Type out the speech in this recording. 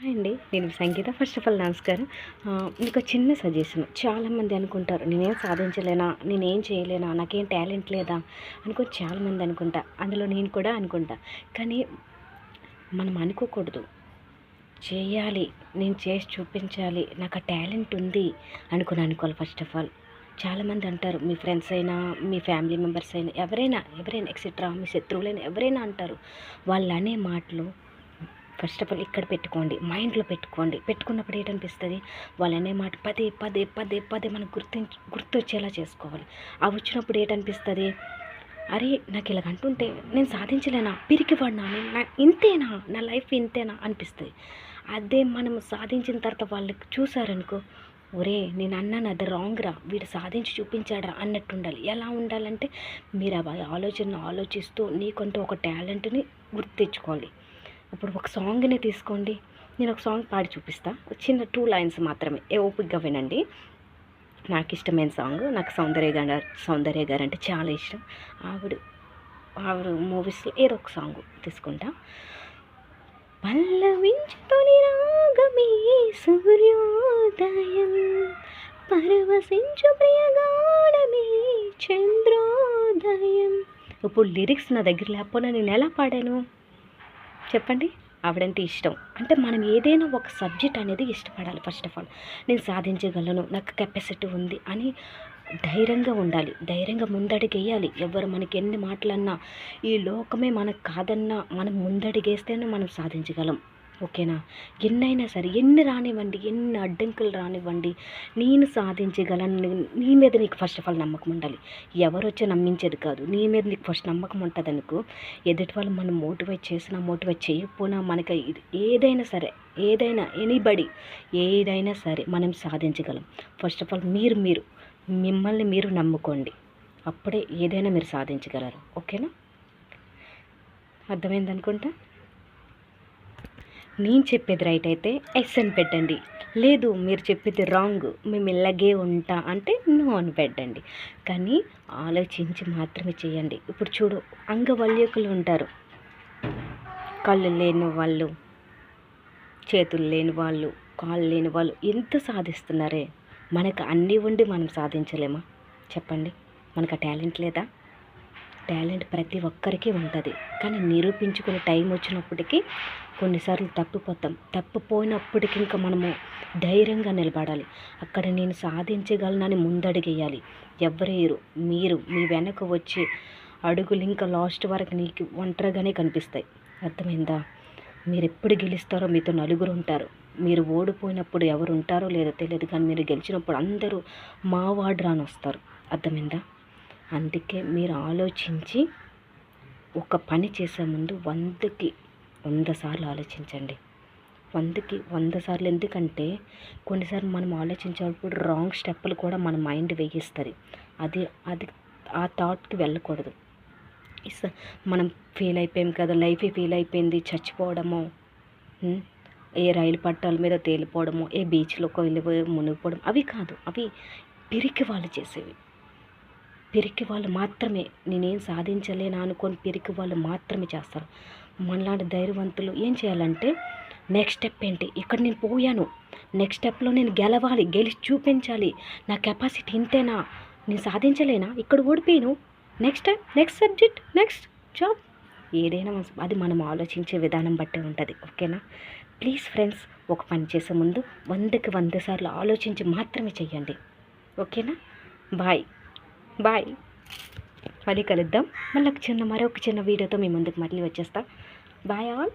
Hi అండి, నేను సంగీత. First of all నమస్కారం. మీకు చిన్న సజెషన్. చాలామంది అనుకుంటారు నేనేం సాధించలేనా, నేనేం చేయలేనా, నాకేం టాలెంట్ లేదా అనుకో చాలామంది అనుకుంటా. అందులో నేను కూడా అనుకుంటా. కానీ మనం అనుకోకూడదు. చేయాలి, నేను చేసి చూపించాలి, నాకు ఆ టాలెంట్ ఉంది అనుకోవాలి ఫస్ట్ ఆఫ్ ఆల్. చాలామంది అంటారు, మీ ఫ్రెండ్స్ అయినా, మీ ఫ్యామిలీ మెంబర్స్ అయినా, ఎవరైనా ఎక్సెట్రా, మీ శత్రువులైనా ఎవరైనా అంటారు. వాళ్ళు అనే మాటలు ఫస్ట్ ఆఫ్ ఆల్ ఇక్కడ పెట్టుకోండి, మైండ్లో పెట్టుకోండి. పెట్టుకున్నప్పుడు ఏంటనిపిస్తుంది, వాళ్ళు అనే మాట పదే పదే పదే పదే మనకు గుర్తొచ్చేలా చేసుకోవాలి. ఆ వచ్చినప్పుడు ఏంటనిపిస్తుంది, అరే నాకు ఇలాగ అంటుంటే నేను సాధించలేనా, పిరికివాడినా, నా ఇంతేనా, నా లైఫ్ ఇంతేనా అనిపిస్తుంది. అదే మనం సాధించిన తర్వాత వాళ్ళకి చూసారనుకో, ఒరే నేను అన్నాను అది రాంగ్ రా, వీడు సాధించి చూపించాడా అన్నట్టు ఉండాలి. ఎలా ఉండాలంటే మీరు ఆ ఆలోచనను ఆలోచిస్తూ నీకంటూ ఒక టాలెంట్ని గుర్తు తెచ్చుకోవాలి. ఇప్పుడు ఒక సాంగ్ని తీసుకోండి, నేను ఒక సాంగ్ పాడి చూపిస్తా. చిన్న 2 లైన్స్ మాత్రమే, ఓపికగా వినండి. నాకు ఇష్టమైన సాంగ్, నాకు సౌందర్య గారు అంటే చాలా ఇష్టం. ఆవిడ మూవీస్లో ఏదో ఒక సాంగ్ తీసుకుంటా. పల్లవించుతోని రాగమే సూర్యోదయం, పరవశించు ప్రియగానమే చంద్రోదయం. ఇప్పుడు లిరిక్స్ నా దగ్గర లేకపోయినా నేను ఎలా పాడాను చెప్పండి. ఆవిడంటే ఇష్టం అంటే మనం ఏదైనా ఒక సబ్జెక్ట్ అనేది ఇష్టపడాలి. ఫస్ట్ ఆఫ్ ఆల్ నేను సాధించగలను, నాకు కెపాసిటీ ఉంది అని ధైర్యంగా ఉండాలి. ధైర్యంగా ముందడుగేయాలి. ఎవరు మనకి ఎన్ని మాటలన్నా, ఈ లోకమే మనకు కాదన్నా, మనం ముందడుగేస్తేనే మనం సాధించగలం. ఓకేనా? ఎన్నైనా సరే, ఎన్ని రానివ్వండి, ఎన్ని అడ్డంకులు రానివ్వండి, నేను సాధించగలను. నీ మీద నీకు ఫస్ట్ ఆఫ్ ఆల్ నమ్మకం ఉండాలి. ఎవరు వచ్చి నమ్మించేది కాదు, నీ మీద నీకు ఫస్ట్ నమ్మకం ఉంటుంది అనుకో. ఎదుటి వాళ్ళు మనం మోటివేట్ చేసినా, మోటివేట్ చేయకపోయినా, మనకి ఏదైనా సరే, ఏదైనా ఎనీబడి ఏదైనా సరే మనం సాధించగలం. ఫస్ట్ ఆఫ్ ఆల్ మీరు మిమ్మల్ని మీరు నమ్ముకోండి. అప్పుడే ఏదైనా మీరు సాధించగలరు. ఓకేనా? అర్థమైంది అనుకుంటా. నేను చెప్పేది రైట్ అయితే ఎస్ అని పెట్టండి. లేదు మీరు చెప్పేది రాంగ్, మేము ఇలాగే ఉంటా అంటే నో అని పెట్టండి. కానీ ఆలోచించి మాత్రమే చేయండి. ఇప్పుడు చూడు, అంగవైకల్యులు ఉంటారు. కళ్ళు లేని వాళ్ళు, చేతులు లేని వాళ్ళు, కాళ్ళు లేని వాళ్ళు ఎంత సాధిస్తున్నారే. మనకు అన్నీ ఉండి మనం సాధించలేమా చెప్పండి? మనకు ఆ టాలెంట్ లేదా? టాలెంట్ ప్రతి ఒక్కరికి ఉంటుంది. కానీ నిరూపించుకునే టైం వచ్చినప్పటికీ కొన్నిసార్లు తప్పిపోయినప్పటికీ ఇంకా మనము ధైర్యంగా నిలబడాలి. అక్కడ నేను సాధించగలనని ముందడుగేయాలి. ఎవరేరు, మీరు మీ వెనక వచ్చి అడుగులు ఇంకా లాస్ట్ వరకు నీకు ఒంటరిగానే కనిపిస్తాయి. అర్థమైందా? మీరు ఎప్పుడు గెలుస్తారో మీతో నలుగురు ఉంటారు. మీరు ఓడిపోయినప్పుడు ఎవరు ఉంటారో లేదో తెలియదు, కానీ మీరు గెలిచినప్పుడు అందరూ మా వాడు రాని వస్తారు. అర్థమైందా? అందుకే మీరు ఆలోచించి ఒక పని చేసే ముందు 100కి 100 సార్లు ఆలోచించండి. 100కి 100 సార్లు. ఎందుకంటే కొన్నిసార్లు మనం ఆలోచించేటప్పుడు రాంగ్ స్టెప్పులు కూడా మన మైండ్ వేయిస్తుంది. అది ఆ థాట్కి వెళ్ళకూడదు. మనం ఫెయిల్ అయిపోయాం కదా, లైఫే ఫెయిల్ అయిపోయింది, చచ్చిపోవడమో, ఏ రైలు పట్టాల మీద తేలిపోవడమో, ఏ బీచ్లోకి వెళ్ళిపోయి మునిగిపోవడం, అవి కాదు. అవి పిరికి వాళ్ళు చేసేవి. పిరికి వాళ్ళు మాత్రమే, నేనేం సాధించలేనా అనుకొని పిరికి వాళ్ళు మాత్రమే చేస్తారు. మనలాంటి ధైర్యవంతులు ఏం చేయాలంటే, నెక్స్ట్ స్టెప్ ఏంటి, ఇక్కడ నేను పోయాను, నెక్స్ట్ స్టెప్లో నేను గెలవాలి, గెలిచి చూపించాలి, నా కెపాసిటీ ఇంతేనా, నేను సాధించలేనా, ఇక్కడ ఓడిపోయాను, next time, next subject, next job, ఏదైనా అది మనం ఆలోచించే విధానం బట్టే ఉంటుంది. ఓకేనా? ప్లీజ్ ఫ్రెండ్స్, ఒక పని చేసే ముందు 100కి 100 సార్లు ఆలోచించి మాత్రమే చెయ్యండి. ఓకేనా? బాయ్. మళ్ళీ కలుద్దాం. మళ్ళీ మరొక చిన్న వీడియోతో మీ ముందుకు మళ్ళీ వచ్చేస్తా. Bye all.